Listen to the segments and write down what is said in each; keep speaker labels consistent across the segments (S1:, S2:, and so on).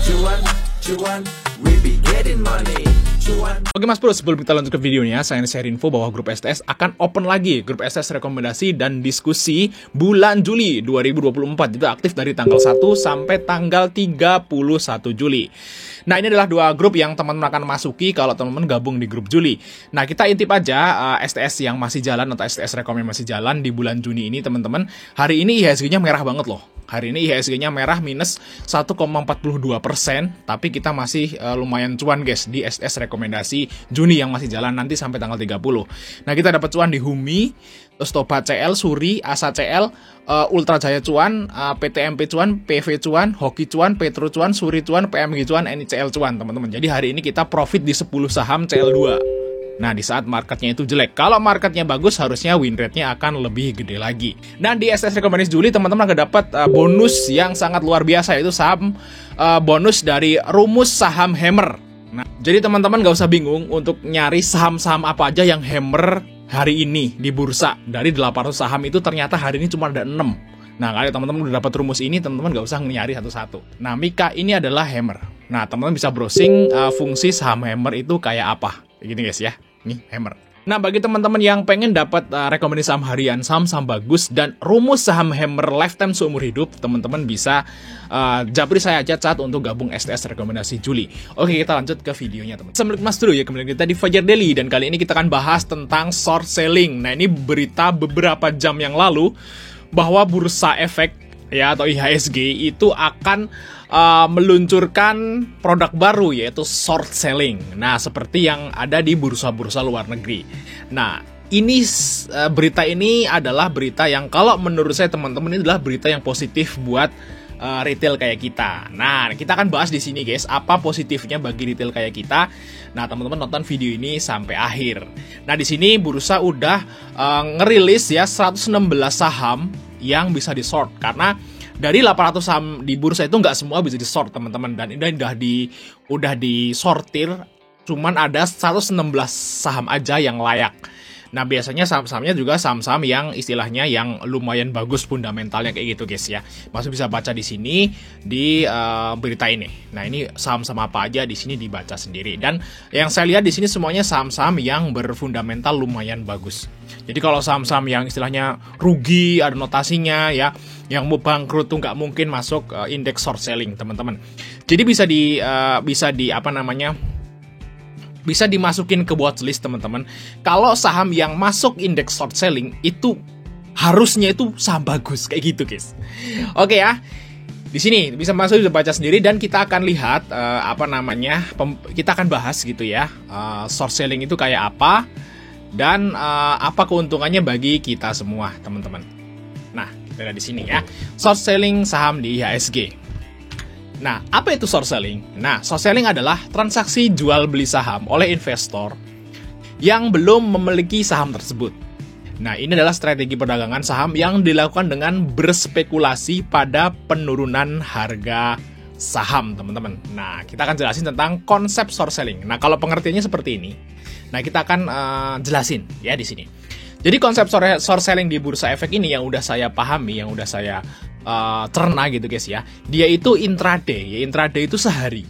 S1: Cuan, cuan, we be getting money. Cuan.
S2: Oke Mas Bro, sebelum kita lanjut ke videonya, saya share info bahwa grup STS akan open lagi. Grup STS rekomendasi dan diskusi bulan Juli 2024. Itu aktif dari tanggal 1 sampai tanggal 31 Juli. Nah, ini adalah dua grup yang teman-teman akan masuki kalau teman-teman gabung di grup Juli. Nah, kita intip aja STS yang masih jalan atau STS rekom yang masih jalan di bulan Juni ini, teman-teman. Hari ini IHSG-nya merah banget loh. Hari ini IHSG-nya merah minus 1,42%, tapi kita masih lumayan cuan guys di STS rekomendasi Juni yang masih jalan nanti sampai tanggal 30. Nah, kita dapat cuan di Humi, terus Toba CL, Suri, Asa CL, Ultra Jaya cuan, PTMP cuan, PV cuan, Hoki cuan, Petro cuan, Suri cuan, PMG cuan, NICL cuan, teman-teman. Jadi hari ini kita profit di 10 saham CL2. Nah, di saat marketnya itu jelek. Kalau marketnya bagus, harusnya win rate-nya akan lebih gede lagi. Dan di STS rekomendasi Juli, teman-teman akan dapat bonus yang sangat luar biasa, yaitu saham bonus dari rumus saham hammer. Nah, jadi teman-teman gak usah bingung untuk nyari saham-saham apa aja yang hammer hari ini di bursa. Dari 800 saham itu ternyata hari ini cuma ada 6. Nah, kalau teman-teman udah dapat rumus ini, teman-teman gak usah nyari satu-satu. Nah, Mika ini adalah hammer. Nah, teman-teman bisa browsing fungsi saham hammer itu kayak apa. Gini guys ya, nih hammer. Nah, bagi teman-teman yang pengen dapat rekomendasi saham harian, saham-saham bagus, dan rumus saham hammer lifetime seumur hidup, teman-teman bisa japri saya aja chat untuk gabung STS rekomendasi Juli. Oke, kita lanjut ke videonya teman. Assalamualaikum Mas Bro ya, kembali kita di Fajar Daily, dan kali ini kita akan bahas tentang short selling. Nah, ini berita beberapa jam yang lalu bahwa Bursa Efek ya atau IHSG itu akan meluncurkan produk baru yaitu short selling. Nah, seperti yang ada di bursa-bursa luar negeri. Nah, ini berita ini adalah berita yang kalau menurut saya teman-teman ini adalah berita yang positif buat retail kayak kita. Nah, kita akan bahas di sini guys, apa positifnya bagi retail kayak kita. Nah, teman-teman nonton video ini sampai akhir. Nah, di sini bursa udah ngerilis ya 116 saham yang bisa di short, karena dari 800 saham di bursa itu nggak semua bisa di short teman-teman, dan ini udah disortir, cuman ada 116 saham aja yang layak. Nah, biasanya saham-sahamnya juga saham-saham yang istilahnya yang lumayan bagus fundamentalnya kayak gitu guys ya. Masih bisa baca di sini di berita ini. Nah, ini saham-saham apa aja di sini dibaca sendiri, dan yang saya lihat di sini semuanya saham-saham yang berfundamental lumayan bagus. Jadi kalau saham-saham yang istilahnya rugi, ada notasinya ya, yang mau bangkrut tuh nggak mungkin masuk indeks short selling teman-teman. Jadi bisa dimasukin ke watchlist teman-teman. Kalau saham yang masuk indeks short selling itu harusnya itu saham bagus kayak gitu guys. Oke ya. Di sini bisa masuk, bisa baca sendiri, dan kita akan lihat kita akan bahas gitu ya. Short selling itu kayak apa dan apa keuntungannya bagi kita semua teman-teman. Nah, ada di sini ya. Short selling saham di IHSG. Nah, apa itu short selling? Nah, short selling adalah transaksi jual beli saham oleh investor yang belum memiliki saham tersebut. Nah, ini adalah strategi perdagangan saham yang dilakukan dengan berspekulasi pada penurunan harga saham, teman-teman. Nah, kita akan jelasin tentang konsep short selling. Nah, kalau pengertiannya seperti ini. Nah, kita akan jelasin ya di sini. Jadi konsep short selling di Bursa Efek ini yang udah saya pahami, yang udah saya cerna gitu guys ya. Dia itu intraday, ya intraday itu sehari.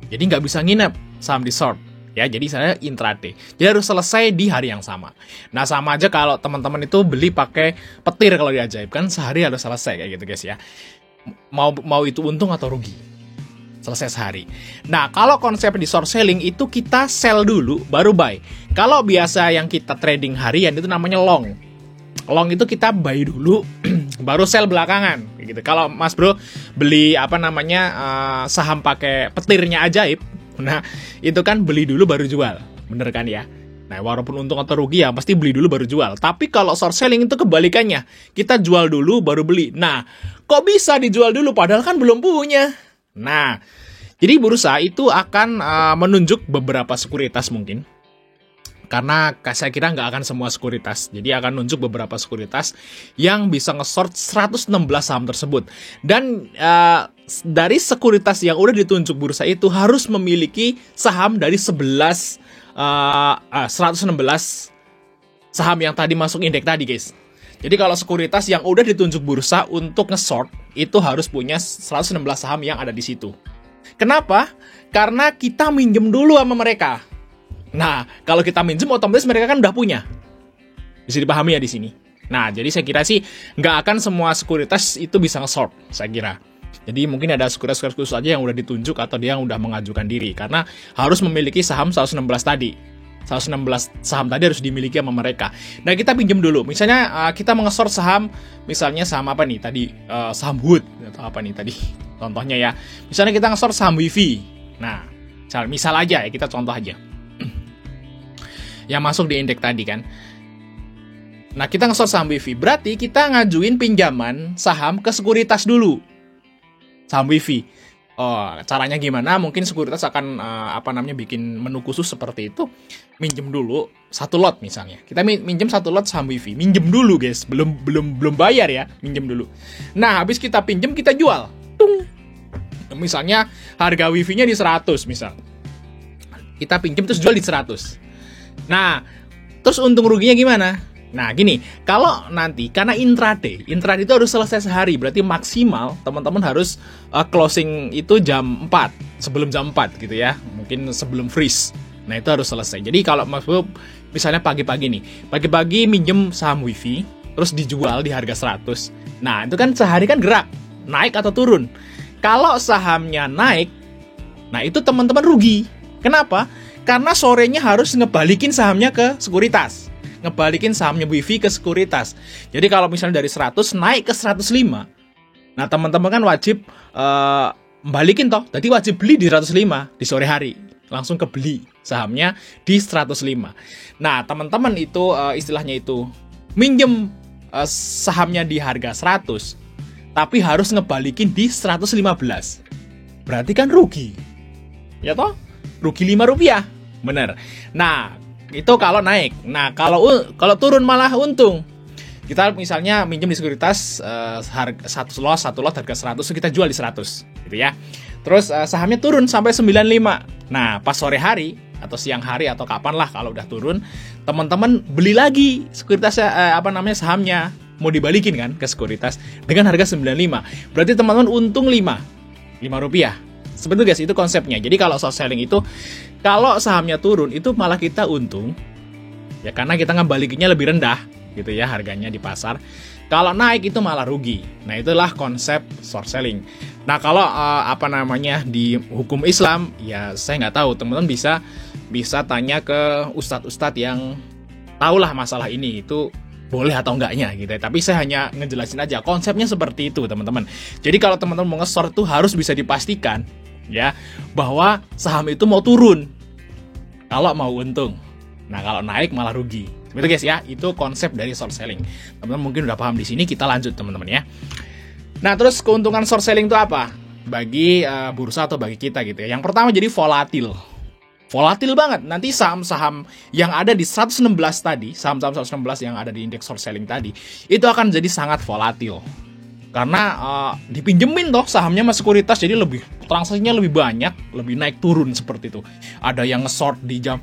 S2: Jadi nggak bisa nginep saham di short. Ya, jadi saya intraday. Jadi harus selesai di hari yang sama. Nah, sama aja kalau teman-teman itu beli pakai petir kalau di Ajaib, kan sehari harus selesai kayak gitu guys ya. Mau itu untung atau rugi. Selesai sehari. Nah, kalau konsep di short selling itu kita sell dulu baru buy. Kalau biasa yang kita trading harian itu namanya long. Long itu kita buy dulu baru sell belakangan gitu. Kalau Mas Bro beli saham pakai petirnya Ajaib, nah itu kan beli dulu baru jual. Bener kan ya? Nah, walaupun untung atau rugi ya pasti beli dulu baru jual. Tapi kalau short selling itu kebalikannya. Kita jual dulu baru beli. Nah, kok bisa dijual dulu padahal kan belum punya? Nah, jadi bursa itu akan menunjuk beberapa sekuritas mungkin. Karena saya kira nggak akan semua sekuritas. Jadi akan nunjuk beberapa sekuritas yang bisa nge-short 116 saham tersebut. Dan dari sekuritas yang udah ditunjuk bursa itu harus memiliki saham dari 116 saham yang tadi masuk indeks tadi guys. Jadi kalau sekuritas yang udah ditunjuk bursa untuk nge-short itu harus punya 116 saham yang ada di situ. Kenapa? Karena kita minjem dulu sama mereka. Nah, kalau kita minjem otomatis mereka kan udah punya. Bisa dipahami ya di sini. Nah, jadi saya kira sih nggak akan semua sekuritas itu bisa nge-short, saya kira. Jadi mungkin ada sekuritas khusus aja yang udah ditunjuk atau dia yang udah mengajukan diri. Karena harus memiliki saham 116 tadi. 116 saham tadi harus dimiliki sama mereka. Nah, kita pinjam dulu. Misalnya kita mengesort saham, misalnya saham apa nih tadi? Saham Wood atau apa nih tadi? Contohnya ya. Misalnya kita ngesort saham Wifi. Nah, misal aja ya, kita contoh aja. Yang masuk di indeks tadi kan. Nah, kita ngesort saham Wifi. Berarti kita ngajuin pinjaman saham ke sekuritas dulu. Saham Wifi. Oh, caranya gimana? Mungkin sekuritas akan bikin menu khusus seperti itu. Minjem dulu satu lot misalnya. Kita minjem satu lot saham Wifi. Minjem dulu, guys. Belum bayar ya. Minjem dulu. Nah, habis kita pinjem kita jual. Tung. Misalnya harga Wifi-nya di 100 misal. Kita pinjem terus jual di 100. Nah, terus untung ruginya gimana? Nah, gini, kalau nanti karena intraday itu harus selesai sehari, berarti maksimal teman-teman harus closing itu jam 4, sebelum jam 4 gitu ya, mungkin sebelum freeze. Nah, itu harus selesai. Jadi kalau misalnya pagi-pagi nih, pagi-pagi minjem saham Wifi, terus dijual di harga 100. Nah, itu kan sehari kan gerak, naik atau turun. Kalau sahamnya naik, nah itu teman-teman rugi. Kenapa? Karena sorenya harus ngebalikin sahamnya ke sekuritas. Ngebalikin sahamnya Wifi ke sekuritas. Jadi kalau misalnya dari 100 naik ke 105, nah teman-teman kan wajib balikin toh. Jadi wajib beli di 105 di sore hari. Langsung kebeli sahamnya di 105. Nah, teman-teman itu istilahnya itu minjem sahamnya di harga 100, tapi harus ngebalikin di 115. Berarti kan rugi. Ya toh? Rugi Rp5. Bener. Nah, itu kalau naik. Nah, kalau turun malah untung. Kita misalnya minjem di sekuritas satu lot harga 100, kita jual di 100 gitu ya. Terus sahamnya turun sampai 95. Nah, pas sore hari atau siang hari atau kapan lah kalau udah turun, teman-teman beli lagi sekuritas sahamnya, mau dibalikin kan ke sekuritas dengan harga 95. Berarti teman-teman untung Rp5. Seperti itu guys, itu konsepnya. Jadi kalau short selling itu, kalau sahamnya turun itu malah kita untung, ya karena kita ngebalikinnya lebih rendah gitu ya harganya di pasar. Kalau naik itu malah rugi. Nah, itulah konsep short selling. Nah, kalau di hukum Islam, ya saya nggak tahu. Teman-teman bisa tanya ke ustadz-ustadz yang tahulah masalah ini itu boleh atau enggaknya gitu ya. Tapi saya hanya ngejelasin aja konsepnya seperti itu, teman-teman. Jadi kalau teman-teman mau nge-short tuh harus bisa dipastikan ya bahwa saham itu mau turun kalau mau untung. Nah, kalau naik malah rugi. Betul guys ya, itu konsep dari short selling. Teman-teman mungkin udah paham di sini, kita lanjut teman-teman ya. Nah, terus keuntungan short selling itu apa? Bagi bursa atau bagi kita gitu ya. Yang pertama jadi volatil. Volatil banget. Nanti saham-saham yang ada di 116 tadi, saham-saham 116 yang ada di indeks short selling tadi, itu akan jadi sangat volatil. Karena dipinjemin toh sahamnya sama sekuritas, jadi transaksinya lebih banyak, lebih naik turun seperti itu. Ada yang nge-short jam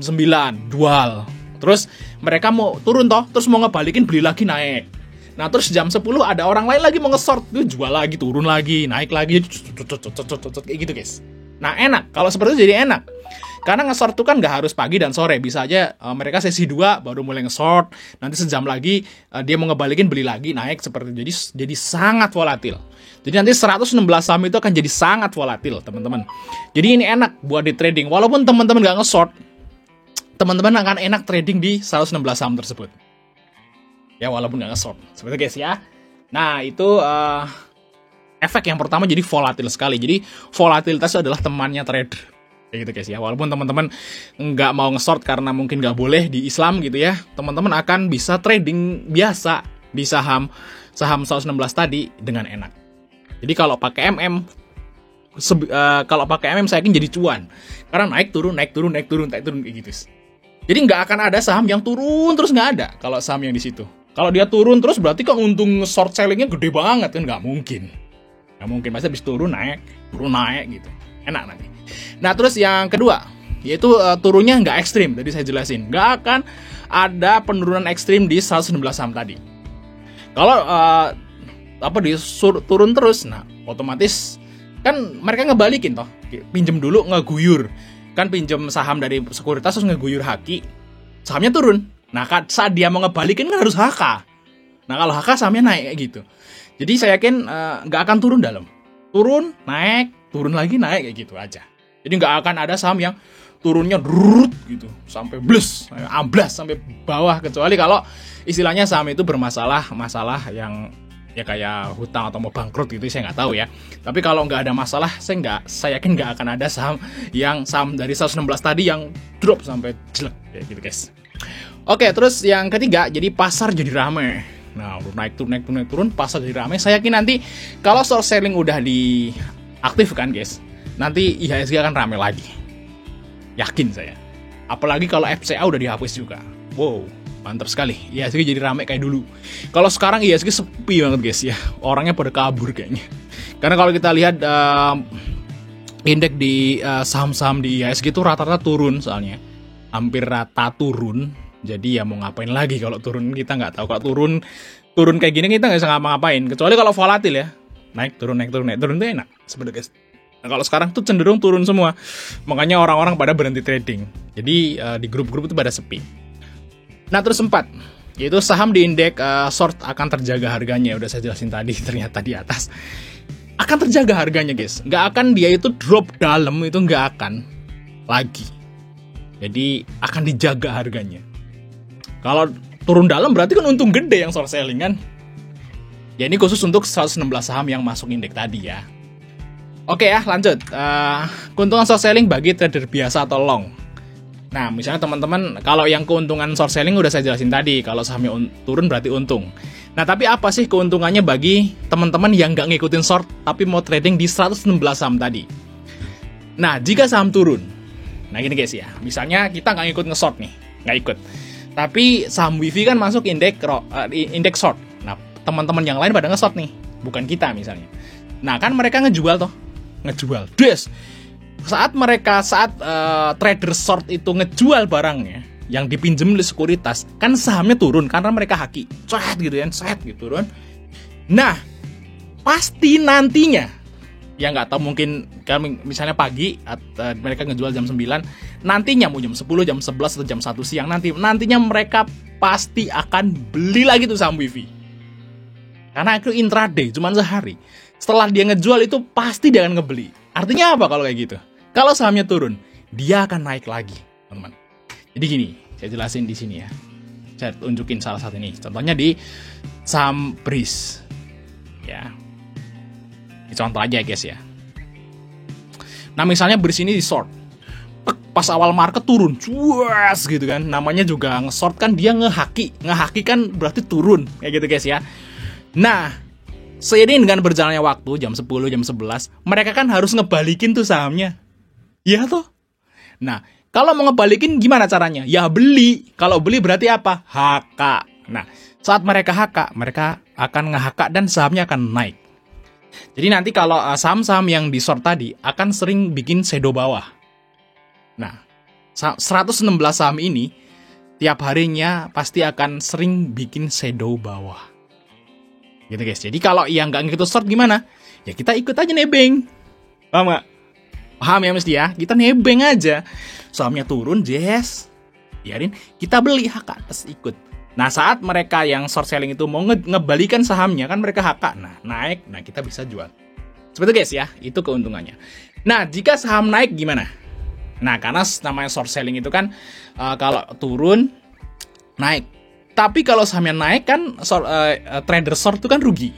S2: 9, jual. Terus mereka mau turun toh, terus mau ngebalikin beli lagi naik. Nah, terus jam 10 ada orang lain lagi mau nge-short, itu jual lagi, turun lagi, naik lagi, kayak gitu guys. Nah, enak, kalau seperti itu jadi enak. Karena nge-short itu kan nggak harus pagi dan sore, bisa aja mereka sesi 2 baru mulai nge-short, nanti sejam lagi dia mau ngebalikin beli lagi naik seperti itu. Jadi sangat volatil. Jadi nanti 116 saham itu akan jadi sangat volatil, teman-teman. Jadi ini enak buat di trading. Walaupun teman-teman nggak nge-short, teman-teman akan enak trading di 116 saham tersebut. Ya, walaupun nggak nge-short. Seperti itu guys ya. Nah, itu efek yang pertama jadi volatil sekali. Jadi volatilitas adalah temannya trader. Kayak gitu guys ya. Walaupun teman-teman nggak mau nge-short karena mungkin nggak boleh di Islam gitu ya, teman-teman akan bisa trading biasa di saham 116 tadi dengan enak. Jadi kalau pakai MM saya yakin jadi cuan. Karena naik turun kayak gitu. Jadi nggak akan ada saham yang turun terus nggak ada kalau saham yang di situ. Kalau dia turun terus berarti kan untung short sellingnya gede banget kan, nggak mungkin. Pasti habis turun naik gitu. Enak nanti. Nah, terus yang kedua, yaitu turunnya nggak ekstrim. Tadi saya jelasin, nggak akan ada penurunan ekstrim di 116 saham tadi. Kalau turun terus, nah otomatis kan mereka ngebalikin toh, pinjem dulu ngeguyur, kan pinjem saham dari sekuritas terus ngeguyur haki, sahamnya turun. Nah saat dia mau ngebalikin kan harus HK. Nah kalau HK sahamnya naik kayak gitu. Jadi saya yakin nggak akan turun dalam, turun naik, turun lagi naik kayak gitu aja. Jadi nggak akan ada saham yang turunnya drut gitu sampai blus, amblas sampai bawah, kecuali kalau istilahnya saham itu bermasalah, masalah yang ya kayak hutang atau mau bangkrut gitu, saya nggak tahu ya. Tapi kalau nggak ada masalah, saya yakin nggak akan ada saham dari 116 tadi yang drop sampai jelek kayak gitu guys. Oke, terus yang ketiga, jadi pasar jadi rame. Nah, naik turun, pasar jadi rame. Saya yakin nanti kalau short selling udah diaktifkan guys, nanti IHSG akan rame lagi. Yakin saya. Apalagi kalau FCA udah dihapus juga. Wow, mantap sekali. IHSG jadi rame kayak dulu. Kalau sekarang IHSG sepi banget guys ya. Orangnya pada kabur kayaknya. Karena kalau kita lihat indeks di saham-saham di IHSG itu rata-rata turun soalnya. Hampir rata turun. Jadi ya mau ngapain lagi kalau turun, kita nggak tahu. Kalau turun kayak gini kita nggak bisa ngapa-ngapain. Kecuali kalau volatil ya. Naik turun itu enak sebenarnya guys. Nah, kalau sekarang tuh cenderung turun semua. Makanya orang-orang pada berhenti trading. Jadi di grup-grup itu pada sepi. Nah terus 4, yaitu saham di indeks short akan terjaga harganya. Udah saya jelasin tadi, ternyata di atas. Akan terjaga harganya guys. Nggak akan dia itu drop dalam, itu nggak akan lagi. Jadi akan dijaga harganya. Kalau turun dalam berarti kan untung gede yang short selling kan. Ya ini khusus untuk 116 saham yang masuk indeks tadi ya. Oke ya, lanjut. Keuntungan short selling bagi trader biasa atau long. Nah, misalnya teman-teman, kalau yang keuntungan short selling udah saya jelasin tadi. Kalau sahamnya turun berarti untung. Nah, tapi apa sih keuntungannya bagi teman-teman yang nggak ngikutin short, tapi mau trading di 116 saham tadi? Nah, jika saham turun. Nah, gini guys ya. Misalnya kita nggak ngikut nge-short nih. Nggak ikut. Tapi saham WIFI kan masuk indeks short. Nah, teman-teman yang lain pada nge-short nih. Bukan kita misalnya. Nah, kan mereka ngejual. Des. Saat trader short itu ngejual barangnya yang dipinjem oleh sekuritas, kan sahamnya turun karena mereka haki. Set gitu kan. Nah, pasti nantinya ya nggak tahu, mungkin kami misalnya pagi mereka ngejual jam 9, nantinya mau jam 10, jam 11 atau jam 1 siang nantinya mereka pasti akan beli lagi tuh saham WIFI. Karena itu intraday, cuma sehari. Setelah dia ngejual itu pasti dia akan ngebeli. Artinya apa kalau kayak gitu? Kalau sahamnya turun, dia akan naik lagi, teman-teman. Jadi gini, saya jelasin di sini ya. Saya tunjukin salah satu ini. Contohnya di saham BRIS. Ya. Ini contoh aja guys ya. Nah, misalnya BRIS ini di short. Pas awal market turun, cuas gitu kan. Namanya juga nge-short kan, dia ngehaki. Ngehaki kan berarti turun, kayak gitu guys ya. Nah, seiring dengan berjalannya waktu, jam 10, jam 11, mereka kan harus ngebalikin tuh sahamnya. Iya toh? Nah, kalau mau ngebalikin gimana caranya? Ya beli. Kalau beli berarti apa? HK. Nah, saat mereka HK, mereka akan nge-HK dan sahamnya akan naik. Jadi nanti kalau saham-saham yang di short tadi akan sering bikin shadow bawah. Nah, 116 saham ini tiap harinya pasti akan sering bikin shadow bawah. Gitu guys. Jadi kalau yang nggak ngikut short gimana? Ya kita ikut aja nebeng. Paham nggak? Paham ya mesti ya? Kita nebeng aja. Sahamnya turun, yes. Biarin, kita beli HK, terus ikut. Nah saat mereka yang short selling itu mau ngebalikan sahamnya, kan mereka HK. Nah naik, nah kita bisa jual. Seperti itu guys ya, itu keuntungannya. Nah jika saham naik gimana? Nah karena namanya short selling itu kan kalau turun, naik. Tapi kalau sahamnya naik kan trader short itu kan rugi.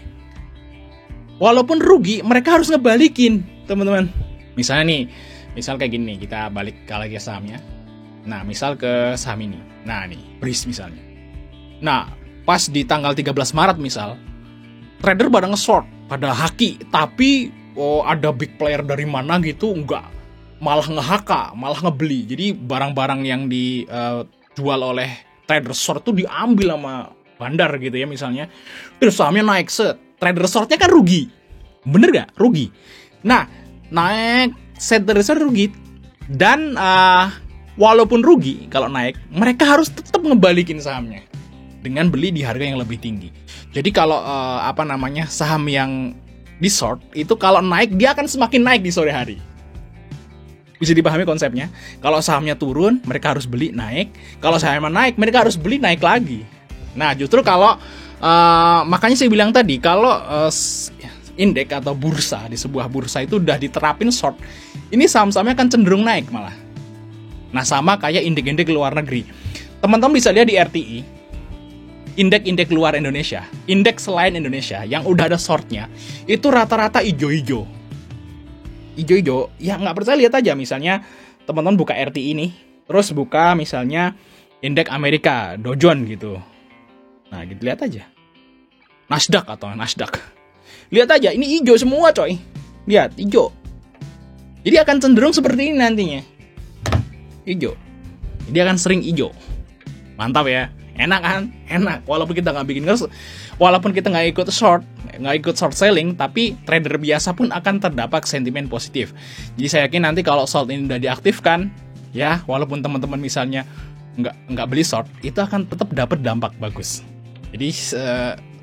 S2: Walaupun rugi, mereka harus ngebalikin, teman-teman. Misalnya nih, misal kayak gini, kita balik ke lagi sahamnya. Nah, misal ke saham ini. Nah, nih, BRIS misalnya. Nah, pas di tanggal 13 Maret misal, trader pada nge-short, pada haki, tapi ada big player dari mana gitu, enggak. Malah nge-HK, malah ngebeli. Jadi barang-barang yang dijual oleh trader short tuh diambil sama bandar gitu ya misalnya. Terus sahamnya naik set. Trader shortnya kan rugi. Bener gak? Rugi. Nah, naik set trader short rugi. Dan walaupun rugi kalau naik, mereka harus tetap ngebalikin sahamnya dengan beli di harga yang lebih tinggi. Jadi kalau saham yang di short itu kalau naik dia akan semakin naik di sore hari. Bisa dipahami konsepnya? Kalau sahamnya turun, mereka harus beli naik. Kalau sahamnya naik, mereka harus beli naik lagi. Nah, justru kalau makanya saya bilang tadi, kalau indeks atau bursa di sebuah bursa itu udah diterapin short, ini saham-sahamnya akan cenderung naik malah. Nah, sama kayak indeks-indeks luar negeri. Teman-teman bisa lihat di RTI, indeks-indeks luar Indonesia, indeks selain Indonesia yang udah ada shortnya, itu rata-rata ijo-ijo. Ijo-ijo, ya nggak percaya lihat aja. Misalnya teman-teman buka RTI ini, terus buka misalnya indeks Amerika, Dow Jones gitu. Nah, gitu lihat aja. Nasdaq. Lihat aja, ini hijau semua coy. Lihat, hijau. Jadi akan cenderung seperti ini nantinya. Hijau. Jadi akan sering hijau. Mantap ya. Enak kan? Enak. Walaupun kita nggak ikut short selling, tapi trader biasa pun akan terdapat sentimen positif. Jadi saya yakin nanti kalau short ini udah diaktifkan, ya walaupun teman-teman misalnya nggak beli short, itu akan tetap dapat dampak bagus. Jadi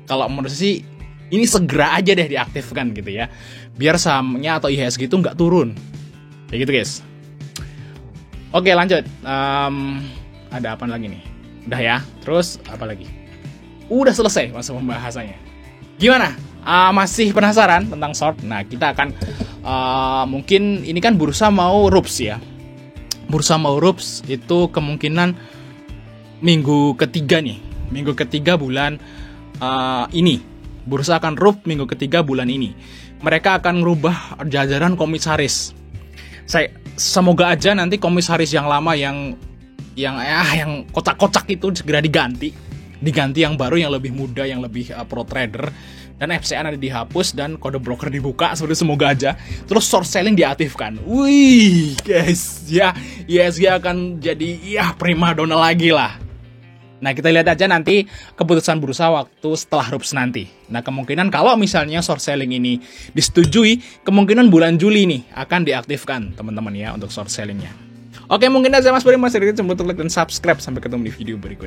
S2: kalau menurut sih ini segera aja deh diaktifkan gitu ya, biar sahamnya atau IHSG itu nggak turun. Kayak gitu guys. Oke lanjut. Ada apa lagi nih? Udah ya. Terus apa lagi? Udah selesai masa pembahasannya. Gimana? Masih penasaran tentang short? Nah kita akan mungkin ini kan bursa mau rups ya. Bursa mau rups itu kemungkinan minggu ketiga nih. Minggu ketiga bulan ini. Bursa akan rup minggu ketiga bulan ini. Mereka akan merubah jajaran komisaris. Semoga aja nanti komisaris yang lama yang kocak-kocak itu segera diganti yang baru, yang lebih muda, yang lebih pro trader, dan FCN ada dihapus dan kode broker dibuka, seperti semoga aja. Terus short selling diaktifkan. Wih guys, ya IHSG akan jadi primadona lagi lah. Nah kita lihat aja nanti keputusan bursa waktu setelah rups nanti. Nah kemungkinan kalau misalnya short selling ini disetujui, kemungkinan bulan Juli nih akan diaktifkan teman-teman ya untuk short sellingnya. Oke, mungkin aja Mas Bari, Mas Ridit, like dan subscribe. Sampai ketemu di video berikutnya.